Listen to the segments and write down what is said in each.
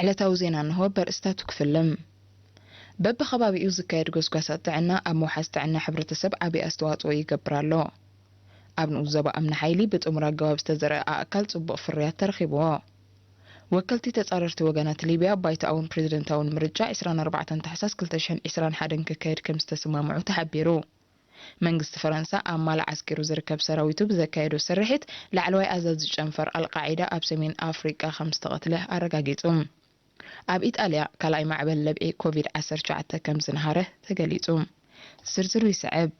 ዕለታዊ ዜና እንሆ በርእስታቱ ክፍልም በብኸባቢኡ ዝካየድ ጎስጓሳት ጥዕና ኣብ መውሓዝ ጥዕና ሕብረተሰብ ዓብይ ኣስተዋጽኦ ይገብር ኣሎ። ኣብ ንዑስ ዞባ ኣምነ ሓይሊ ብጥሙር ኣገባብ ዝተዘርአ ኣካል ጽቡቕ ፍርያት ተረኺብዎ። ወከልቲ ተጻረርቲ ወገናት ሊብያ ባይታውን ፕሬዝደንታውን ምርጫ 24 ታሕሳስ 2021 ክካየድ ከም ዝተሰማምዑ ተሓቢሩ። መንግስቲ ፈረንሳ ኣብ ማል ዓስኪሩ ዝርከብ ሰራዊቱ ብዘካየዶ ስርሒት ላዕለዋይ ኣዛዚ ጨንፈር አልቃዒዳ ኣብ ሰሜን ኣፍሪቃ ከም ዝተቐትለ ኣረጋጊጹ። ኣብ ኢጣልያ ካልኣይ ማዕበል ለብዒ ኮቪድ-19 ከም ዝነሃረ ተገሊጹ። ዝርዝሩ ይስዕብ።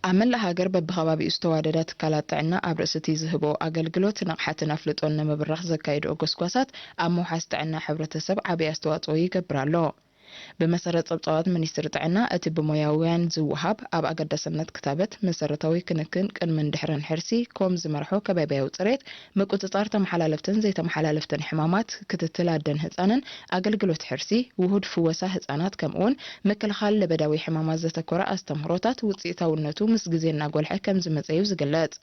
ኣብ መላእ ሃገር በብኸባቢኡ ዝተዋደዳ ትካላት ጥዕና ኣብ ርእሲ እቲ ዝህቦ ኣገልግሎት ንቕሓትን ኣፍልጦን ንምብራኽ ዘካይድኦ ጎስጓሳት ኣብ መውሓዝ ጥዕና ሕብረተሰብ ዓብይ ኣስተዋጽኦ ይገብር ኣሎ። ብመሰረት ጸብጻባት ሚኒስትሪ ጥዕና እቲ ብሞያውያን ዝወሃብ ኣብ ኣገዳስነት ክታበት መሰረታዊ ክንክን ቅድምን ድሕረን ሕርሲ ከም ዝመርሖ ከባቢያዊ ጽሬት ምቁጽጻር ተመሓላለፍትን ዘይተመሓላለፍትን ሕማማት ክትትል ኣደን ህፃንን ኣገልግሎት ሕርሲ ውሁድ ፍወሳ ህፃናት ከምኡውን ምክልኻል ለበዳዊ ሕማማት ዘተኮረ ኣስተምህሮታት ውፅኢታውነቱ ምስ ግዜ እናጎልሐ ከም ዝመፀዩ ዝግለጽ።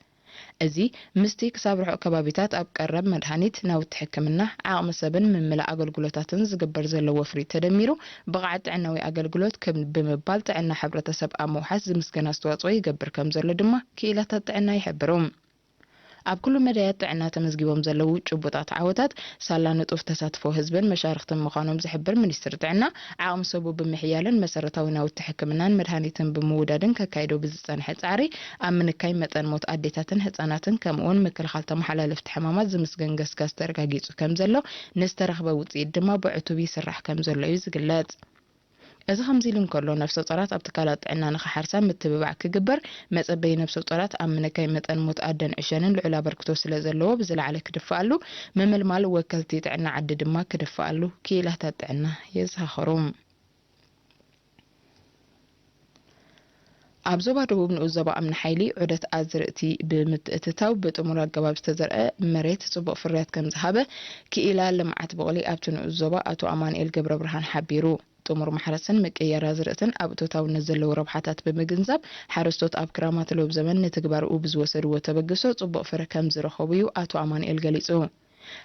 እዚ ምስቲ ክሳብ ርሑቕ ከባቢታት ኣብ ቀረብ መድሃኒት ናውቲ ሕክምና ዓቕሚ ሰብን ምምላእ ኣገልግሎታትን ዝግበር ዘሎ ወፍሪ ተደሚሩ ብቕዓት ጥዕናዊ ኣገልግሎት ከም ብምባል ጥዕና ሕብረተሰብ ኣብ መውሓዝ ዝምስገን ኣስተዋጽኦ ይገብር ከም ዘሎ ድማ ክኢላታት ጥዕና ይሕብሩ። ኣብ ኩሉ መዳያት ጥዕና ተመዝጊቦም ዘለዉ ጭቡጣት ዓወታት ሳላ ንጡፍ ተሳትፎ ህዝብን መሻርክትን ምዃኖም ዝሕብር ሚኒስትሪ ጥዕና ዓቕሚ ሰቡ ብምሕያልን መሰረታዊ ናውቲ ሕክምናን መድሃኒትን ብምውዳድን ከካይዶ ብዝጸንሐ ጻዕሪ ኣብ ምንካይ መጠን ሞት ኣዴታትን ህፃናትን ከምኡውን ምክልኻል ተመሓላለፍቲ ሕማማት ዝምስገን ገስጋስ ተረጋጊጹ ከም ዘሎ ንዝተረኽበ ውፅኢት ድማ ብዕቱብ ይስራሕ ከም ዘሎ እዩ ዝግለጽ። እዚ ከምዚ ኢሉ እንከሎ ነፍሰ ጡራት ኣብ ትካላት ጥዕና ንኽሓርሳ ምትብባዕ ክግበር መጸበይ ነፍሰ ጡራት ኣብ ምንካይ መጠን ሞት ኣደን ዕሸንን ልዑል ኣበርክቶ ስለ ዘለዎ ብዝለዓለ ክድፍኣሉ ምምልማል ወከልቲ ጥዕና ዓዲ ድማ ክድፍኣሉ ክኢላታት ጥዕና የዘኻኽሩ። ኣብ ዞባ ደቡብ ንዑስ ዞባ ኣምነ ሓይሊ ዑደት ኣዝርእቲ ብምትእትታው ብጥሙር ኣገባብ ዝተዘርአ መሬት ጽቡቕ ፍርያት ከም ዝሃበ ክኢላ ልምዓት በቕሊ ኣብቲ ንዑስ ዞባ ኣቶ ኣማንኤል ገብረ ብርሃን ሓቢሩ። ጥሙር ማሕረስን ምቅየራ ዝርእትን ኣብ እቶታውነት ዘለዉ ረብሓታት ብምግንዛብ ሓረስቶት ኣብ ክራማት ሎብ ዘመን ንትግባርኡ ብዝወሰድዎ ተበግሶ ጽቡቕ ፍረ ከም ዝረኸቡ እዩ ኣቶ ኣማንኤል ገሊጹ።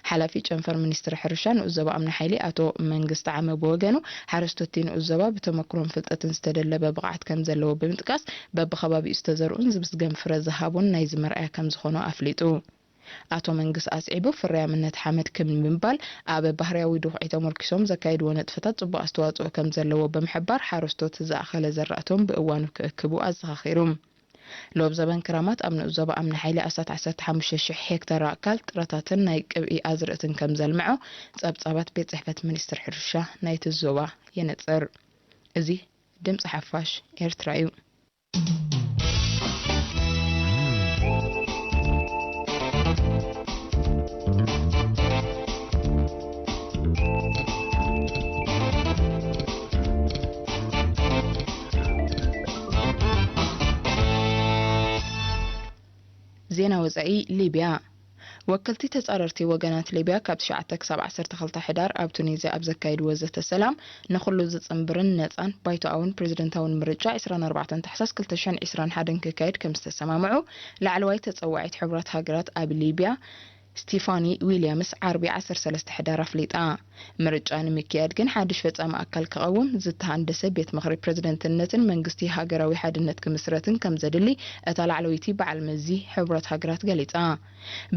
ሓላፊ ጨንፈር ሚኒስትሪ ሕርሻ ንዑስ ዞባ ኣምነ ሓይሊ ኣቶ መንግስቲ ዓመ ብወገኑ ሓረስቶት ንዑስ ዞባ ብተመክሮን ፍልጠትን ዝተደለበ ብቕዓት ከም ዘለዎ ብምጥቃስ በብኸባቢኡ ዝተዘርኡን ዝምስገን ፍረ ዝሃቡን ናይ ዝመርኣያ ከም ዝኾኑ ኣፍሊጡ። ኣቶ መንግስቲ ኣስዒቡ ፍርያምነት ሓመድ ከም ምንባል ኣብ ባህርያዊ ድኹዒ ተመርኪሶም ዘካይድዎ ነጥፈታት ጽቡቕ ኣስተዋጽኦ ከም ዘለዎ ብምሕባር ሓረስቶት ዝኣኸለ ዘራእቶም ብእዋኑ ክእክቡ ኣዘኻኺሩ። ሎብ ዘበን ክራማት ኣብ ንዑስ ዞባ ኣምነ ሓይሊ 15,000 ሄክታር ኣካል ጥረታትን ናይ ቅብኢ ኣዝርእትን ከም ዘልምዖ ጸብጻባት ቤት ጽሕፈት ሚኒስትሪ ሕርሻ ናይቲ ዞባ የነጽር። እዚ ድምፂ ሓፋሽ ኤርትራ እዩ። ዜና ወፃኢ ሊብያ ወከልቲ ተጻረርቲ ወገናት ሊብያ ካብ 9 ክሳብ 12 ሕዳር ኣብ ቱኒዝያ ኣብ ዘካይድዎ ዘተ ሰላም ንኹሉ ዝጽንብርን ነጻን ባይቶኣውን ፕሬዝደንታውን ምርጫ 24 ታሕሳስ 2021 ክካየድ ከም ዝተሰማምዑ ላዕለዋይ ተጸዋዒት ሕብረት ሃገራት ኣብ ሊብያ ስቲፋኒ ዊሊያምስ ዓርቢ 13 ሕዳር ኣፍሊጣ። ምርጫ ንምክያድ ግን ሓድሽ ፈጻሚ ኣካል ክቐውም ዝተሃንደሰ ቤት ምኽሪ ፕሬዝደንትነትን መንግስቲ ሃገራዊ ሓድነት ክምስረትን ከም ዘድሊ እታ ላዕለወይቲ በዓል መዚ ሕብረት ሃገራት ገሊጻ።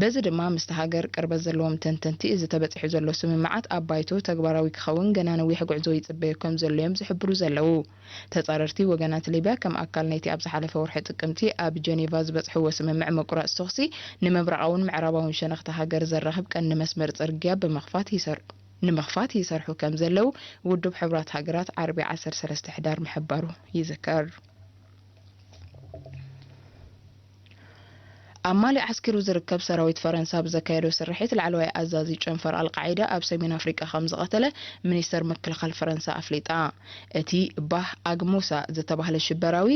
በዚ ድማ ምስቲ ሃገር ቅርበት ዘለዎም ተንተንቲ እዚ ተበፂሑ ዘሎ ስምምዓት ኣብ ባይቶ ተግባራዊ ክኸውን ገና ነዊሕ ጉዕዞ ይጽበዮ ከም ዘሎ እዮም ዝሕብሩ ዘለዉ። ተጻረርቲ ወገናት ሊብያ ከም ኣካል ናይቲ ኣብ ዝሓለፈ ወርሒ ጥቅምቲ ኣብ ጀኔቫ ዝበጽሕዎ ስምምዕ መቁራጽ ተኽሲ ንምብራቓውን ምዕራባውን ሸነኽቲ ሃገር ዘራኽብ ቀንዲ መስመር ጽርግያ ንምኽፋት ይሰርሑ ከም ዘለው ውድብ ሕብረት ሃገራት ዓርቢ 13 ሕዳር ምሕባሩ ይዝከር። ኣብ ማሊ ዓስኪሩ ዝርከብ ሰራዊት ፈረንሳ ብዘካየዶ ስርሒት ላዕለዋይ ኣዛዚ ጨንፈር አልቃዒዳ ኣብ ሰሜን ኣፍሪቃ ከም ዝቐተለ ሚኒስተር ምክልኻል ፈረንሳ ኣፍሊጣ። እቲ ባህ አግሙሳ ዝተባህለ ሽበራዊ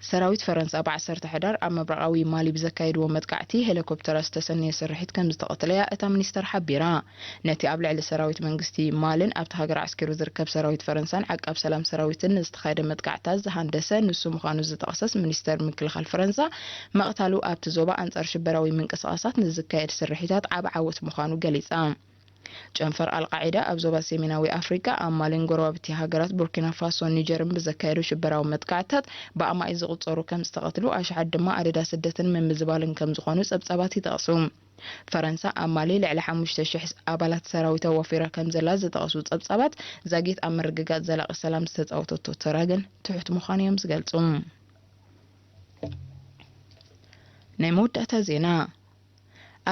ሰራዊት ፈረንሳ ብ10 ሕዳር ኣብ መብራቃዊ ማሊ ብዘካየድዎ መጥቃዕቲ ሄሊኮፕተራት ዝተሰነየ ስርሒት ከም ዝተቐተለያ እታ ሚኒስተር ሓቢራ። ነቲ ኣብ ልዕሊ ሰራዊት መንግስቲ ማልን ኣብቲ ሃገር ዓስኪሩ ዝርከብ ሰራዊት ፈረንሳን ዓቃብ ሰላም ሰራዊትን ዝተኻየደ መጥቃዕታት ዝሃንደሰ ንሱ ምዃኑ ዝተጠቕሰስ ሚኒስተር ምክልኻል ፈረንሳ መቕታሉ ኣብቲ ዞባ ኣንጻር ሽበራዊ ምንቅስቓሳት ንዝካየድ ስርሒታት ዓብ ዓወት ምዃኑ ገሊጻ። ጨንፈር አልቃዒዳ ኣብ ዞባ ሰሜናዊ አፍሪካ ኣብ ማሊን ጎረባብቲ ሃገራት ቡርኪና ፋሶ ኒጀርን ብዘካየዱ ሽበራዊ መጥቃዕታት ብኣማይ ዝቁፀሩ ከም ዝተቀትሉ ኣሽሓት ድማ ኣደዳ ስደትን ምምዝባልን ከም ዝኾኑ ጸብጻባት ይጠቕሱ ፈረንሳ ኣብ ማሊ ልዕሊ 5000 ኣባላት ሰራዊት ወፊራ ከም ዘላ ዝተቐሱ ጸብጻባት ዛጊት ኣብ ምርግጋጽ ዘላቂ ሰላም ዝተጻወተቶ ተራ ግን ትሑት ምዃኑ እዮም ዝገልጹ ናይ መወዳእታ ዜና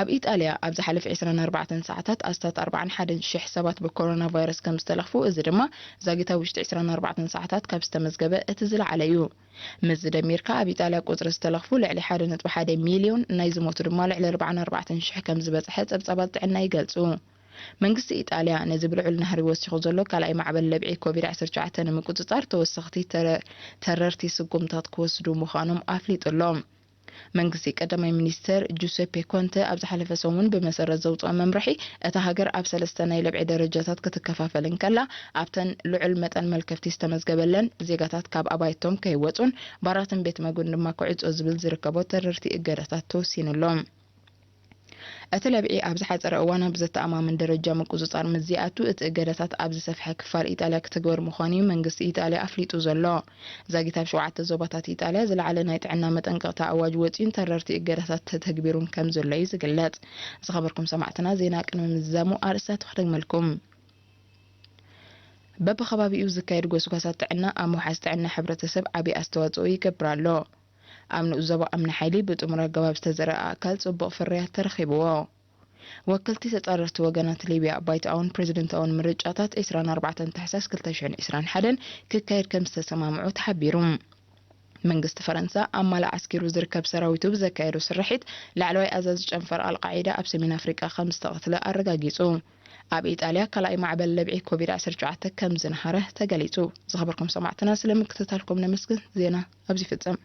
ኣብ ኢጣልያ ኣብ ዝሓለፈ 24 ሰዓታት ኣስታት 41,000 ሰባት ብኮሮና ቫይረስ ከም ዝተለኽፉ እዚ ድማ ዛጊታ ውሽጢ 24 ሰዓታት ካብ ዝተመዝገበ እቲ ዝለዓለ እዩ ምስ ደሚርካ ኣብ ኢጣልያ ቁጽሪ ዝተለኽፉ ልዕሊ 1.1 ሚልዮን ናይ ዝሞቱ ድማ ልዕሊ 44,000 ከም ዝበጽሐ ጸብጻባት ጥዕና ይገልጹ መንግስቲ ኢጣልያ ነዚ ብልዑል ናህሪ ወሲኹ ዘሎ ካልኣይ ማዕበል ለብዒ ኮቪድ-19 ንምቁጽጻር ተወሰኽቲ ተረርቲ ስጉምታት ክወስዱ ምዃኖም ኣፍሊጡሎም መንግስቲ ቀዳማይ ሚኒስተር ጁሴፔ ኮንተ ኣብ ዝሓለፈ ሰሙን ብመሰረት ዘውፅኦ መምርሒ እታ ሃገር ኣብ ሰለስተ ናይ ለብዒ ደረጃታት ክትከፋፈልን ከላ ኣብተን ልዑል መጠን መልከፍቲ ዝተመዝገበለን ዜጋታት ካብ ኣባይቶም ከይወጹን ባራትን ቤት መግብን ድማ ክዕጾ ዝብል ዝርከቦ ተረርቲ እገዳታት ተወሲኑሎም እቲ ለብዒ ኣብ ዝሓፀረ እዋን ኣብ ዘተኣማምን ደረጃ ምቁፅጻር ምዝያቱ እቲ እገዳታት ኣብ ዝሰፍሐ ክፋል ኢጣልያ ክትግበር ምዃኑ መንግስቲ ኢጣልያ ኣፍሊጡ ዘሎ ዛጊት ኣብ 7 ዞባታት ኢጣልያ ዝለዓለ ናይ ጥዕና መጠንቀቕታ ኣዋጅ ወፂኡን ተረርቲ እገዳታት ተተግቢሩን ከም ዘሎ እዩ ዝግለጽ ዝኸበርኩም ሰማዕትና ዜና ቅድሚ ምዛሙ ኣርእስታት ክደግመልኩም በብኸባቢኡ ዝካየድ ጎስጓሳት ጥዕና ኣብ ምውሓዝ ጥዕና ሕብረተሰብ ዓብዪ ኣስተዋጽኦ ይገብር ኣሎ ኣብ ንኡዘቦ ኣምኒ ሓይሊ ብጥሙር ኣገባብ ዝተዘርአ ኣካል ጽቡቕ ፍርያት ተረኺብዎ ወከልቲ ተጻረርቲ ወገናት ሊብያ ባይተኣውን ፕሬዚደንታውን ምርጫታት 24 ታሕሳስ 2021 ክካየድ ከም ዝተሰማምዑ ተሓቢሩ መንግስቲ ፈረንሳ ኣብ ማላ ዓስኪሩ ዝርከብ ሰራዊቱ ብዘካየዱ ስርሒት ላዕለዋይ ኣዛዚ ጨንፈር አልቃዒዳ ኣብ ሰሜን ኣፍሪቃ ከም ዝተቐትለ ኣረጋጊጹ ኣብ ኢጣልያ ካልኣይ ማዕበል ለብዒ ኮቪድ-19 ከም ዝነሃረ ተገሊጹ ዝኸበርኩም ሰማዕትና ስለምክትታልኩም ነመስግን ዜና ኣብዚ ፍጸም